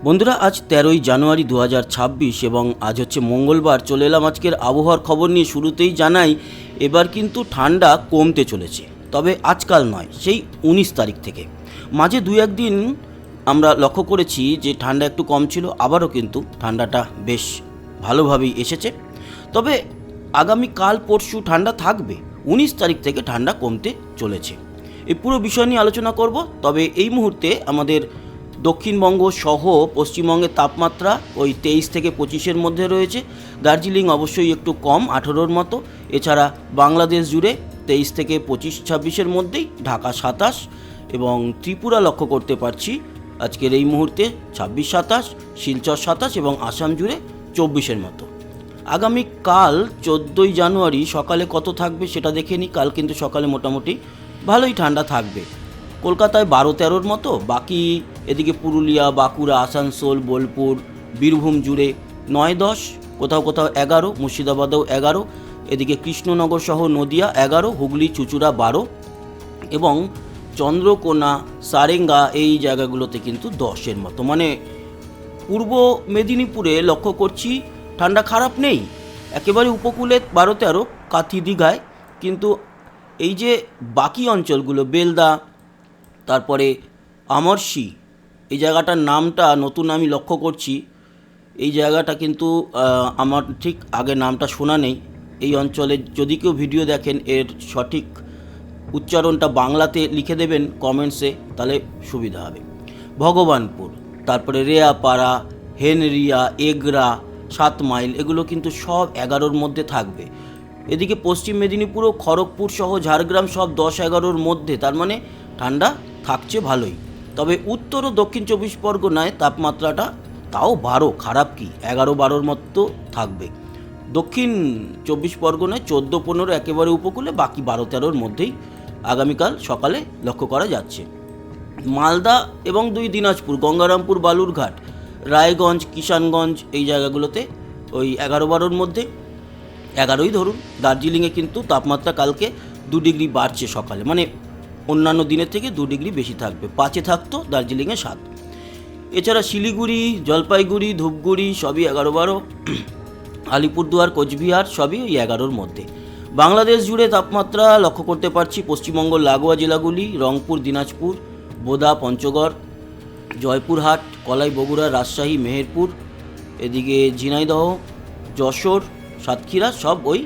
বন্ধুরা, আজ 13ই জানুয়ারি 2026 এবং আজ হচ্ছে মঙ্গলবার। চলে এলাম আজকের আবহাওয়ার খবর নিয়ে। শুরুতেই জানাই, এবার কিন্তু ঠান্ডা কমতে চলেছে, তবে আজকাল নয়, সেই 19 তারিখ থেকে। মাঝে দু একদিন আমরা লক্ষ্য করেছি যে ঠান্ডা একটু কম ছিল, আবারও কিন্তু ঠান্ডাটা বেশ ভালোভাবেই এসেছে। তবে আগামী কাল পরশু ঠান্ডা থাকবে, 19 তারিখ থেকে ঠান্ডা কমতে চলেছে। এই পুরো বিষয় নিয়ে আলোচনা করব। তবে এই মুহূর্তে আমাদের দক্ষিণবঙ্গ সহ পশ্চিমবঙ্গের তাপমাত্রা ওই 23 থেকে 25-এর মধ্যে রয়েছে। দার্জিলিং অবশ্যই একটু কম, 18-র মতো। এছাড়া বাংলাদেশ জুড়ে 23 থেকে 25-26-এর মধ্যেই, ঢাকা 27 এবং ত্রিপুরা লক্ষ্য করতে পারছি আজকের এই মুহূর্তে 26-27, শিলচর 27 এবং আসাম জুড়ে 24-এর মতো। আগামীকাল 14ই জানুয়ারি সকালে কত থাকবে সেটা দেখে নিই। কাল কিন্তু সকালে মোটামুটি ভালোই ঠান্ডা থাকবে। কলকাতায় 12-13-র মতো, বাকি এদিকে পুরুলিয়া, বাঁকুড়া, আসানসোল, বোলপুর, বীরভূম জুড়ে 9-10, কোথাও কোথাও 11, মুর্শিদাবাদেও 11, এদিকে কৃষ্ণনগর সহ নদিয়া 11, হুগলি, চুঁচুড়া 12 এবং চন্দ্রকোনা, সারেঙ্গা এই জায়গাগুলোতে কিন্তু 10-এর মতো। মানে পূর্ব মেদিনীপুরে লক্ষ্য করছি ঠান্ডা খারাপ নেই, একেবারে উপকূলে 12-13, কাথি, দীঘায়। কিন্তু এই যে বাকি অঞ্চলগুলো, বেলদা, তারপরে আমরশি, এই জায়গাটার নামটা নতুন আমি লক্ষ্য করছি। এই জায়গাটা কিন্তু আমার ঠিক আগে নামটা শোনা নেই। এই অঞ্চলে যদি কেউ ভিডিও দেখেন, এর সঠিক উচ্চারণটা বাংলাতে লিখে দেবেন কমেন্টসে, তাহলে সুবিধা হবে। ভগবানপুর, তারপরে রেয়াপাড়া, হেনরিয়া, এগরা, 7 মাইল, এগুলো কিন্তু সব 11-র মধ্যে থাকবে। এদিকে পশ্চিম মেদিনীপুরও খড়গপুর সহ ঝাড়গ্রাম সব 10-11-র মধ্যে, তার মানে ঠান্ডা থাকছে ভালোই। তবে উত্তর ও দক্ষিণ 24 পরগনায় তাপমাত্রাটা তাও 12, খারাপ কি, 11-12-র মতো থাকবে। দক্ষিণ 24 পরগনায় 14-15 একেবারে উপকূলে, বাকি 12-13-র মধ্যেই আগামীকাল সকালে লক্ষ্য করা যাচ্ছে। মালদা এবং 2 দিনাজপুর, গঙ্গারামপুর, বালুরঘাট, রায়গঞ্জ, কিষানগঞ্জ এই জায়গাগুলোতে ওই 11-12-র মধ্যে, 11ই ধরুন। দার্জিলিংয়ে কিন্তু তাপমাত্রা কালকে 2 ডিগ্রি বাড়ছে সকালে, মানে অন্যান্য দিনের থেকে 2 ডিগ্রি বেশি থাকবে। 5-এ থাকতো, দার্জিলিংয়ে 7। এছাড়া শিলিগুড়ি, জলপাইগুড়ি, ধূপগুড়ি সবই 11-12, আলিপুরদুয়ার, কোচবিহার সবই ওই 11-র মধ্যে। বাংলাদেশ জুড়ে তাপমাত্রা লক্ষ্য করতে পারছি পশ্চিমবঙ্গ লাগোয়া জেলাগুলি, রংপুর, দিনাজপুর, বোদা, পঞ্চগড়, জয়পুরহাট, কলাই, বগুড়া, রাজশাহী, মেহেরপুর, এদিকে ঝিনাইদহ, যশোর, সাতক্ষীরা সব ওই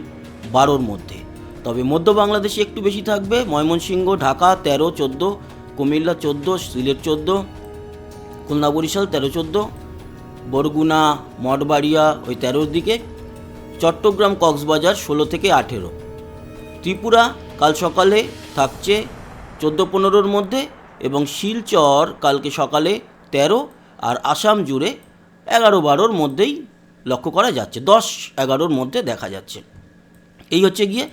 12-র মধ্যে। তবে মধ্য বাংলাদেশে একটু বেশি থাকবে, ময়মনসিংহ, ঢাকা 13-14, কুমিল্লা 14, সিলেট 14, খুলনা, বরিশাল 13-14, বরগুনা, মঠবাড়িয়া ওই 13-র দিকে, চট্টগ্রাম, কক্সবাজার 16 থেকে 18। ত্রিপুরা কাল সকালে থাকছে 14-15-র মধ্যে এবং শিলচর কালকে সকালে 13, আর আসাম জুড়ে 11-12-র মধ্যেই লক্ষ্য করা যাচ্ছে, 10-11-র মধ্যে দেখা যাচ্ছে। এই হচ্ছে গিয়ে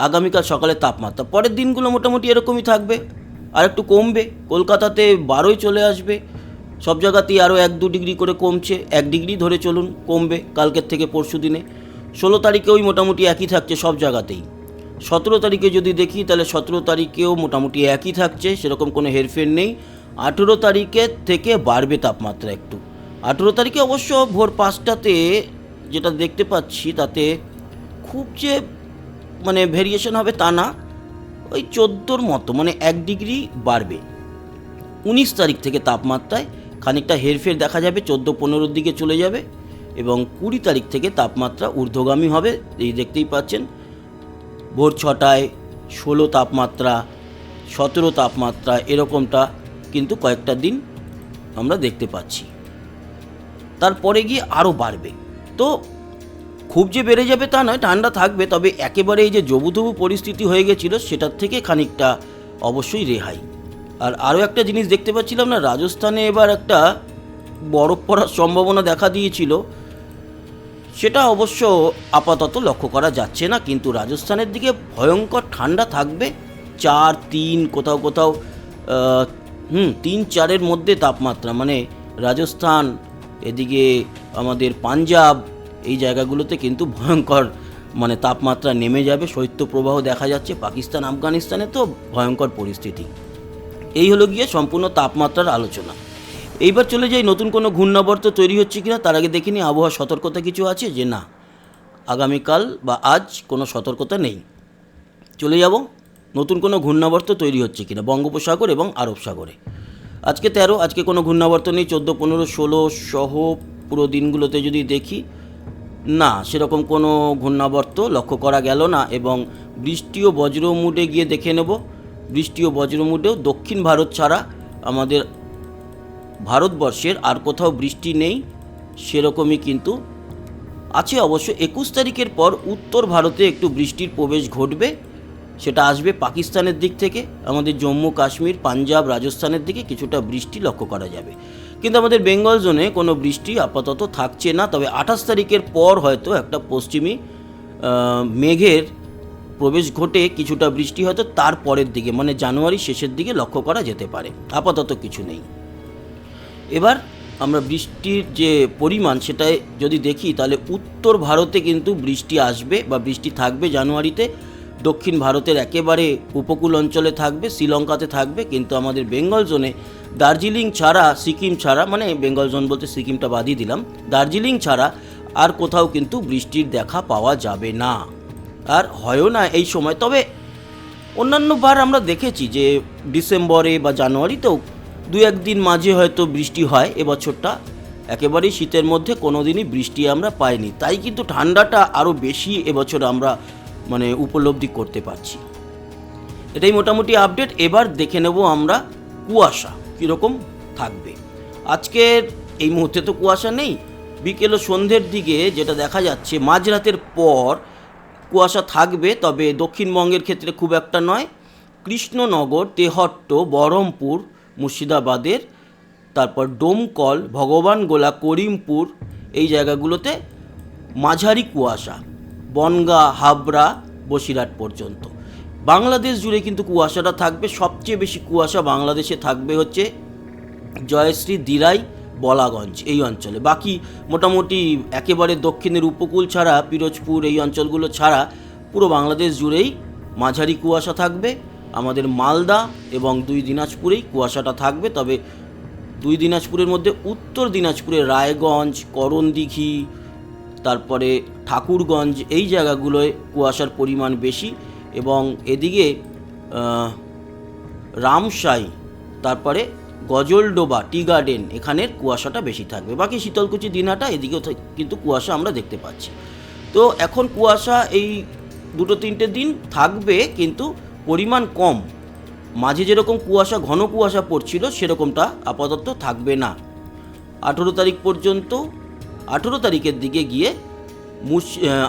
আগামীকাল সকালের তাপমাত্রা। পরের দিনগুলো মোটামুটি এরকমই থাকবে, আর একটু কমবে। কলকাতাতে 12-ই চলে আসবে, সব জায়গাতেই আরও 1-2 ডিগ্রি করে কমছে, 1 ডিগ্রি ধরে চলুন কমবে কালকের থেকে পরশু দিনে। 16 তারিখে ওই মোটামুটি একই থাকছে সব জায়গাতেই। 17 তারিখে যদি দেখি, তাহলে 17 তারিখেও মোটামুটি একই থাকছে, সেরকম কোনো হেরফের নেই। 18 তারিখের থেকে বাড়বে তাপমাত্রা একটু। 18 তারিখে অবশ্য ভোর 5টাতে যেটা দেখতে পাচ্ছি, তাতে খুব যে মানে ভেরিয়েশন হবে তা না, ওই 14-র মতো, মানে 1 ডিগ্রি বাড়বে। 19 তারিখ থেকে তাপমাত্রায় খানিকটা হেরফের দেখা যাবে, 14-15-র দিকে চলে যাবে এবং 20 তারিখ থেকে তাপমাত্রা ঊর্ধ্বগামী হবে। এই দেখতেই পাচ্ছেন, ভোর 6টায় 16 তাপমাত্রা, 17 তাপমাত্রা, এরকমটা কিন্তু কয়েকটা দিন আমরা দেখতে পাচ্ছি। তারপরে গিয়ে আরও বাড়বে। তো খুব যে বেড়ে যাবে তা নয়, ঠান্ডা থাকবে, তবে একেবারে এই যে জবুথবু পরিস্থিতি হয়ে গেছিলো সেটার থেকে খানিকটা অবশ্যই রেহাই। আর আরও একটা জিনিস দেখতে পাচ্ছিলাম না, রাজস্থানে এবার একটা বরফ পড়ার সম্ভাবনা দেখা দিয়েছিল। সেটা অবশ্য আপাতত লক্ষ্য করা যাচ্ছে না, কিন্তু রাজস্থানের দিকে ভয়ঙ্কর ঠান্ডা থাকবে। 4-3, কোথাও কোথাও 3-4-এর মধ্যে তাপমাত্রা, মানে রাজস্থান, এদিকে আমাদের পাঞ্জাব, এই জায়গাগুলোতে কিন্তু ভয়ঙ্কর মানে তাপমাত্রা নেমে যাবে, শৈত্যপ্রবাহ দেখা যাচ্ছে। পাকিস্তান, আফগানিস্তানে তো ভয়ঙ্কর পরিস্থিতি। এই হলো গিয়ে সম্পূর্ণ তাপমাত্রার আলোচনা। এইবার চলে যাই নতুন কোনো ঘূর্ণাবর্ত তৈরি হচ্ছে কিনা। তার আগে দেখে নিই আবহাওয়ার সতর্কতা কিছু আছে যে না, আগামীকাল বা আজ কোনো সতর্কতা নেই। চলে যাব নতুন কোনো ঘূর্ণাবর্ত তৈরি হচ্ছে কিনা বঙ্গোপসাগর এবং আরব সাগরে। আজকে 13, আজকে কোনো ঘূর্ণাবর্ত নেই। 14, 15, 16 সহ পুরো দিনগুলোতে যদি দেখি, না সেরকম কোনো ঘূর্ণাবর্ত লক্ষ্য করা গেল না। এবং বৃষ্টি ও বজ্র মুডে গিয়ে দেখে নেব, বৃষ্টি ও বজ্র মুডেও দক্ষিণ ভারত ছাড়া আমাদের ভারতবর্ষের আর কোথাও বৃষ্টি নেই সেরকমই কিন্তু আছে। অবশ্য 21 তারিখের পর উত্তর ভারতে একটু বৃষ্টির প্রবেশ ঘটবে, সেটা আসবে পাকিস্তানের দিক থেকে। আমাদের জম্মু কাশ্মীর, পাঞ্জাব, রাজস্থানের দিকে কিছুটা বৃষ্টি লক্ষ্য করা যাবে, কিন্তু আমাদের বেঙ্গল জোনে কোনো বৃষ্টি আপাতত থাকছে না। তবে 28 তারিখের পর হয়তো একটা পশ্চিমী মেঘের প্রবেশ ঘটে কিছুটা বৃষ্টি হয়তো তার পরের দিকে, মানে জানুয়ারি শেষের দিকে লক্ষ্য করা যেতে পারে। আপাতত কিছু নেই। এবার আমরা বৃষ্টির যে পরিমাণ সেটাই যদি দেখি, তাহলে উত্তর ভারতে কিন্তু বৃষ্টি আসবে বা বৃষ্টি থাকবে জানুয়ারিতে। দক্ষিণ ভারতের একেবারে উপকূল অঞ্চলে থাকবে, শ্রীলঙ্কাতে থাকবে, কিন্তু আমাদের বেঙ্গল জোনে দার্জিলিং ছাড়া, সিকিম ছাড়া, মানে বেঙ্গল জোন বলতে সিকিমটা বাদই দিলাম, দার্জিলিং ছাড়া আর কোথাও কিন্তু বৃষ্টির দেখা পাওয়া যাবে না, আর হয়ও না এই সময়। তবে অন্যান্য বার আমরা দেখেছি যে ডিসেম্বরে বা জানুয়ারিতেও 2-1 দিন মাঝে হয়তো বৃষ্টি হয়। এবছরটা একেবারেই শীতের মধ্যে কোনো দিনই বৃষ্টি আমরা পাইনি, তাই কিন্তু ঠান্ডাটা আরও বেশি এবছর আমরা মানে উপলব্ধি করতে পারছি। এটাই মোটামুটি আপডেট। এবার দেখে নেব আমরা কুয়াশা কীরকম থাকবে। আজকের এই মুহূর্তে তো কুয়াশা নেই, বিকেল ও সন্ধ্যের দিকে যেটা দেখা যাচ্ছে মাঝরাতের পর কুয়াশা থাকবে, তবে দক্ষিণবঙ্গের ক্ষেত্রে খুব একটা নয়। কৃষ্ণনগর, তেহট্ট, বহরমপুর, মুর্শিদাবাদের, তারপর ডোমকল, ভগবানগোলা, করিমপুর এই জায়গাগুলোতে মাঝারি কুয়াশা, বনগাঁ, হাবড়া, বসিরহাট পর্যন্ত। বাংলাদেশ জুড়ে কিন্তু কুয়াশাটা থাকবে। সবচেয়ে বেশি কুয়াশা বাংলাদেশে থাকবে হচ্ছে জয়শ্রী, দিরাই, বলাগঞ্জ এই অঞ্চলে। বাকি মোটামুটি একেবারে দক্ষিণের উপকূল ছাড়া, পিরোজপুর এই অঞ্চলগুলো ছাড়া পুরো বাংলাদেশ জুড়েই মাঝারি কুয়াশা থাকবে। আমাদের মালদা এবং 2 দিনাজপুরেই কুয়াশাটা থাকবে। তবে 2 দিনাজপুরের মধ্যে উত্তর দিনাজপুরের রায়গঞ্জ, করণদিঘি, তারপরে ঠাকুরগঞ্জ এই জায়গাগুলোয় কুয়াশার পরিমাণ বেশি। এবং এদিকে রামসাই, তারপরে গজলডোবা, টি গার্ডেন এখানের কুয়াশাটা বেশি থাকবে। বাকি শীতলকুচি, দিনহাটা এদিকেও কিন্তু কুয়াশা আমরা দেখতে পাচ্ছি। তো এখন কুয়াশা এই 2-3 দিন থাকবে, কিন্তু পরিমাণ কম। মাঝে যেরকম কুয়াশা, ঘন কুয়াশা পড়ছিল সেরকমটা আপাতত থাকবে না 18 তারিখ পর্যন্ত। 18 তারিখের দিকে গিয়ে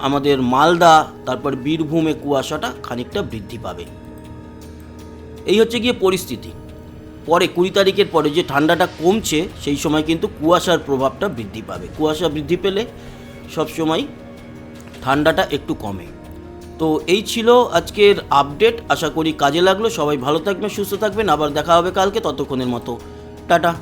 আমাদের মালদা, তারপর বীরভূমে কুয়াশাটা খানিকটা বৃদ্ধি পাবে। এই হচ্ছে গিয়ে পরিস্থিতি। পরে 20 তারিখের পরে যে ঠান্ডাটা কমছে সেই সময় কিন্তু কুয়াশার প্রভাবটা বৃদ্ধি পাবে। কুয়াশা বৃদ্ধি পেলে সবসময় ঠান্ডাটা একটু কমে। তো এই ছিল আজকের আপডেট, আশা করি কাজে লাগলো। সবাই ভালো থাকবেন, সুস্থ থাকবেন, আবার দেখা হবে কালকে। ততক্ষণের মতো টাটা।